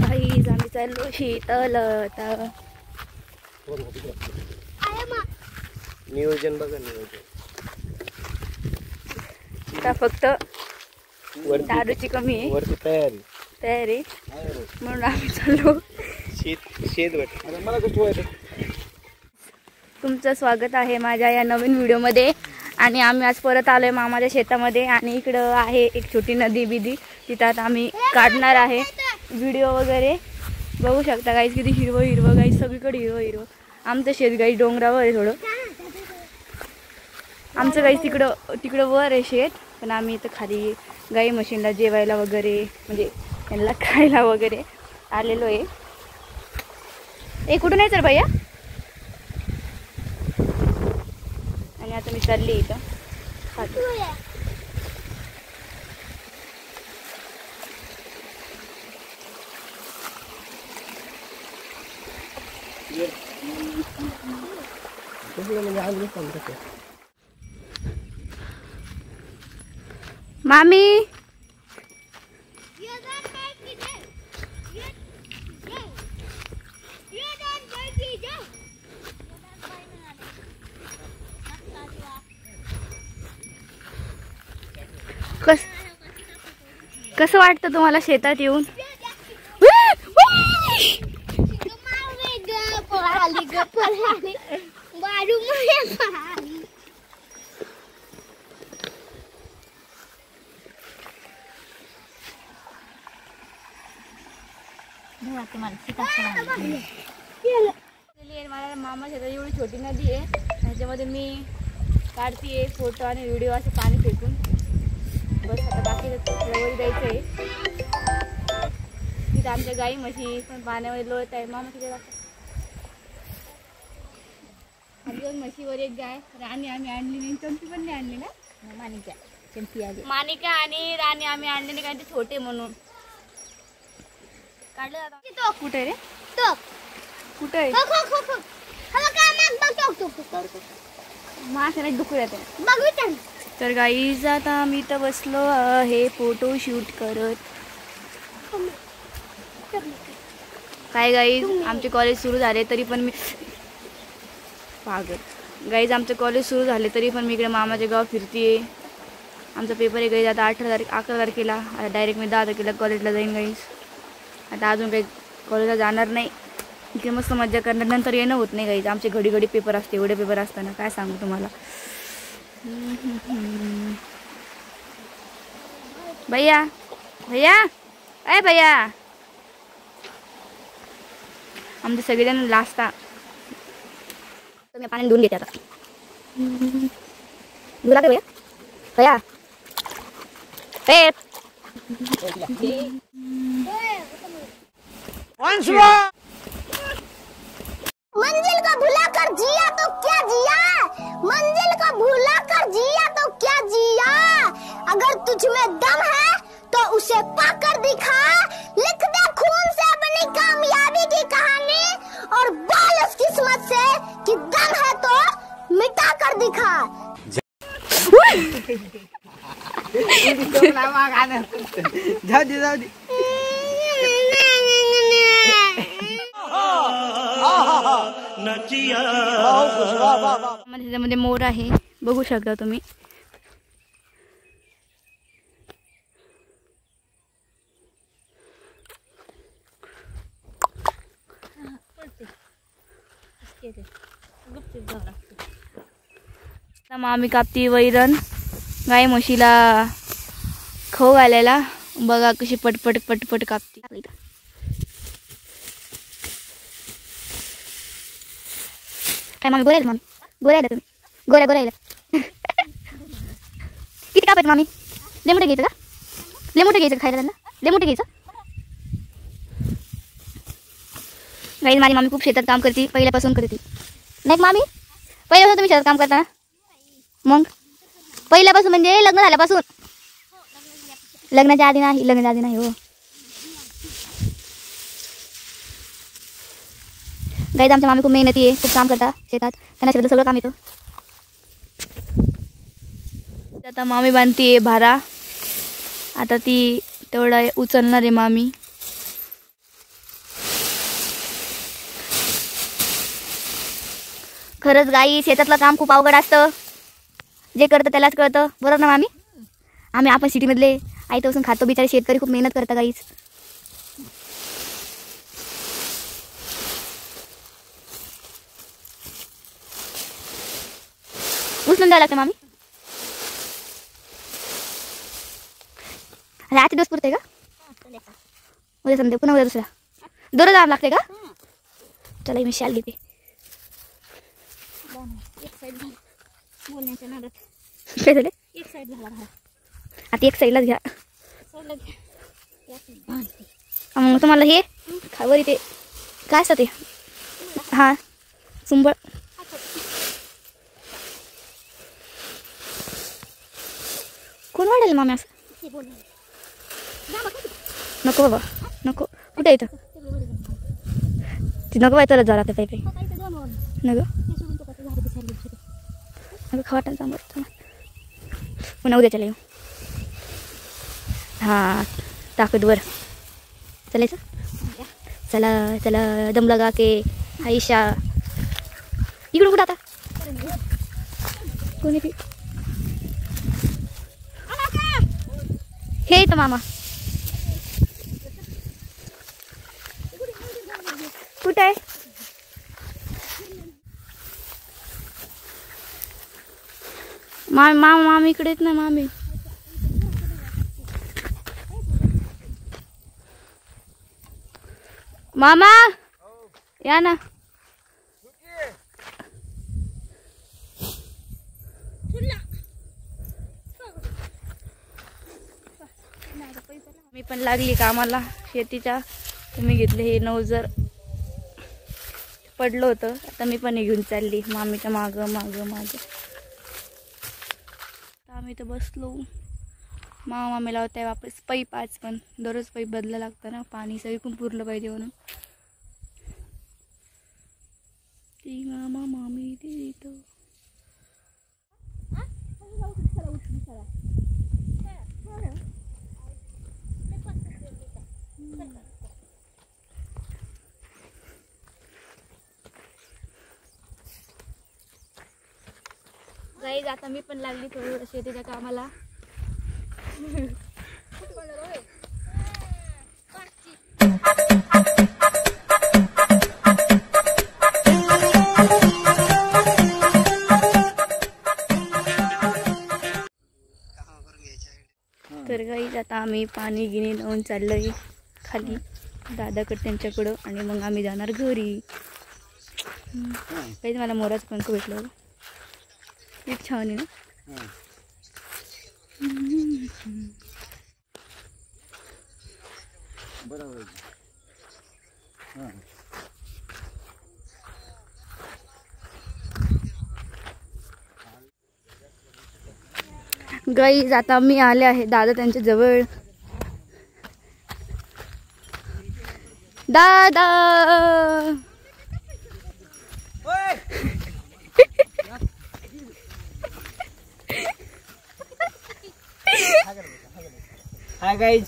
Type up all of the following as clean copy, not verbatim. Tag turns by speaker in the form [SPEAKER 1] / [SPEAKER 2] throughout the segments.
[SPEAKER 1] Guys आम्ही चाललो शेताला.
[SPEAKER 2] नियोजन बघा नियोजन.
[SPEAKER 1] आता फक्त दारूची कमी आहे.
[SPEAKER 2] वरती
[SPEAKER 1] तयारी म्हणून आम्ही चाललो
[SPEAKER 2] शेत मला गोष्ट.
[SPEAKER 1] तुमचं स्वागत आहे माझ्या या नवीन व्हिडिओमध्ये. आणि आम्ही आज परत आलोय मामाच्या शेतामध्ये. आणि इकडं आहे एक छोटी नदी बिदी, तिथं आता आम्ही काढणार आहे व्हिडिओ वगैरे. बघू शकता गाईज किती हिरवं हिरवं गाईज, सगळीकडे हिरवं हिरवं. आमचं शेत गाईज डोंगरावर आहे थोडं. आमचं गाईज तिकडं वर आहे शेत. पण आम्ही इथं खाली गाई म्हशींना जेवायला वगैरे म्हणजे त्यांना खायला वगैरे आलेलो आहे. ए कुठून आहे सर भैया? आणि आता मी चालली इथं मामी. कसं वाटतं तुम्हाला शेतात येऊन? मला मामा शेतात एवढी छोटी नदी आहे, त्याच्यामध्ये मी काढतीये फोटो आणि व्हिडिओ असं पाणी फेकून. बस आता बाकी वर जायचं आहे. तिथं आमच्या गाई म्हशी पण पाण्यामध्ये लोळत आहे. मामा तिथे जातात. दोन म्हशीवर एक गाय. राणी आम्ही आणली नाही, चंपी पण नाही आणली ना. मानिका चंपी आली. मानिका आणि राणी आम्ही आणली नाही कारण ते छोटे म्हणून. काढलं जातं. कुठे रे तो? कुठे आहे? माशाला डुकू येते. तर गाईज आता आम्ही इथं बसलो आहे फोटो शूट करत. काय गाईज आमचे कॉलेज सुरू झाले तरी पण मी गाईज आमचं कॉलेज सुरू झाले तरी पण मी इकडे मामाच्या गाव फिरतीये. आमचा पेपर आहे गाईज आता 11 तारखेला. आता डायरेक्ट मी 10 तारखेला कॉलेजला जाईन गाईज. आता अजून काही कॉलेजला जाणार नाही. इथे मस्त मजा करणार. नंतर येणं होत नाही गाईज. आमचे घडी घडी पेपर असते. एवढे पेपर असताना काय सांगू तुम्हाला. भैया भैया अय भैया आमचे सगळेजण लाजता. मी पाणी धुवून घेते आता. धुला का भैया? भैया
[SPEAKER 3] मंजिल को भुला कर जिया तो क्या जिया, मंजिल को भुला कर जिया तो क्या जिया, अगर तुझ में दम है तो उसे पाकर दिखा, लिख दे खून से अपनी कामयाबी की कहानी और बोल उस किस्मत से कि दम है तो मिटा कर दिखा.
[SPEAKER 2] जाऊ दे.
[SPEAKER 1] त्याच्यामध्ये मोर आहे बघू शकता तुम्ही. मामी कापती वैरण गाय म्हशीला खाऊ घालायला. बघा कशी पटपट पटपट कापती. काय मामी गोऱ्या मामी गोऱ्या तुम्ही गोऱ्या किती कापायचं मामी? लय मोठं घ्यायचं का? लय मोठं घ्यायचं खायला त्यांना? लय मोठं घ्यायचं. गाईज माझी मामी खूप शेतात काम करते पहिल्यापासून करते. नाही मामी पहिल्यापासून तुम्ही शेतात काम करता ना? मग पहिल्यापासून म्हणजे लग्न झाल्यापासून? लग्नाच्या आधी नाही हो. गाईज आमच्या मामी खूप मेहनती आहे. खूप काम करता शेतात. त्यांना शेतात सगळं काम येतं. आता मामी बांधतीये भारा. आता ती तेवढा उचलणार आहे मामी. खरंच गाई शेतातलं काम खूप अवघड असतं. जे करतं त्यालाच कळतं. बरोबर ना मामी? आपण सिटीमधले आई तर खातो. बिचारे शेतकरी खूप मेहनत करतात गाईच. उचलून द्यावं लागतं मामी. अरे आजचे दिवस पुरते का? उद्या समजे पुन्हा उद्या दुसरा दररोज आणावं लागते का? चला मी शाल घेते. काय झाले? आता एक साईडलाच घ्या. मग तुम्हाला हे खावर इथे काय असतं ते? हां सुंबळ. कोण वाढेल मामी असं? नको बाबा नको. कुठे येतं ती? नको बाय तरच जावं लागतं पायी. नको नको खवाटा जांभर. पुन्हा उद्याच्याला येऊ. हां ताकदवर चालायचं. चला चला दम लगा के आयशा. इकडून कुठं आता कोणी हे येतं मामा. कुठं आहे? मामी इकडे येत ना मामी. मामा या ना. मी पण लागली कामाला शेतीच्या. तुम्ही घेतले हे नवजर पडलं होतं. आता मी पण हे घेऊन चालली मामीच्या मागं मागं मागं. आम्ही तर बसलो. मामी लावताय वापस पाईप. आज पण दररोज पाईप बदला लागतं ना. पाणी सगळीकडून पुरलं पाहिजे म्हणून. ती मामा मामी देतो. गाईज आता मी पण लागली थोडं शेतीच्या कामाला. तर गाईज आता आम्ही पाणी गिनी लावून चाललोय खाली दादाकडे त्यांच्याकडं. आणि मग आम्ही जाणार घरी. काहीच मला मोराचं पंख भेटलं. एक छान आहे ना.
[SPEAKER 2] बरोबर.
[SPEAKER 1] गाईज आता मी आले आहे दादा त्यांच्या जवळ. दादा
[SPEAKER 2] हाय गाइस.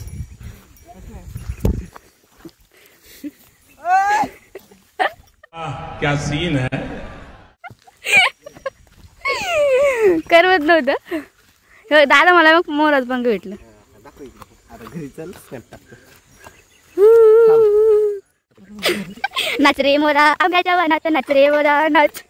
[SPEAKER 4] क्या सीन है.
[SPEAKER 1] करमत नव्हतं. दादा मला मग मोराचं पंख भेटलं.
[SPEAKER 2] आता घरी चल.
[SPEAKER 1] नाच रे मोरा आंब्याच्या वनात नाच रे मोरा नाच.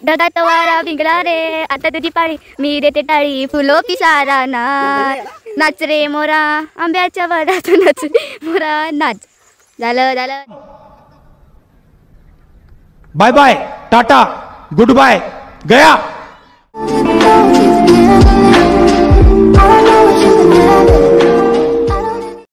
[SPEAKER 1] ढगात वारा भिंगला रे आता तुझी पाळी मी देते टाळी फुलो की सारा नाच. नाच रे मोरा आंब्याच्या वनात नाच रे मोरा नाच. झालं झालं.
[SPEAKER 4] Bye bye tata good bye गया.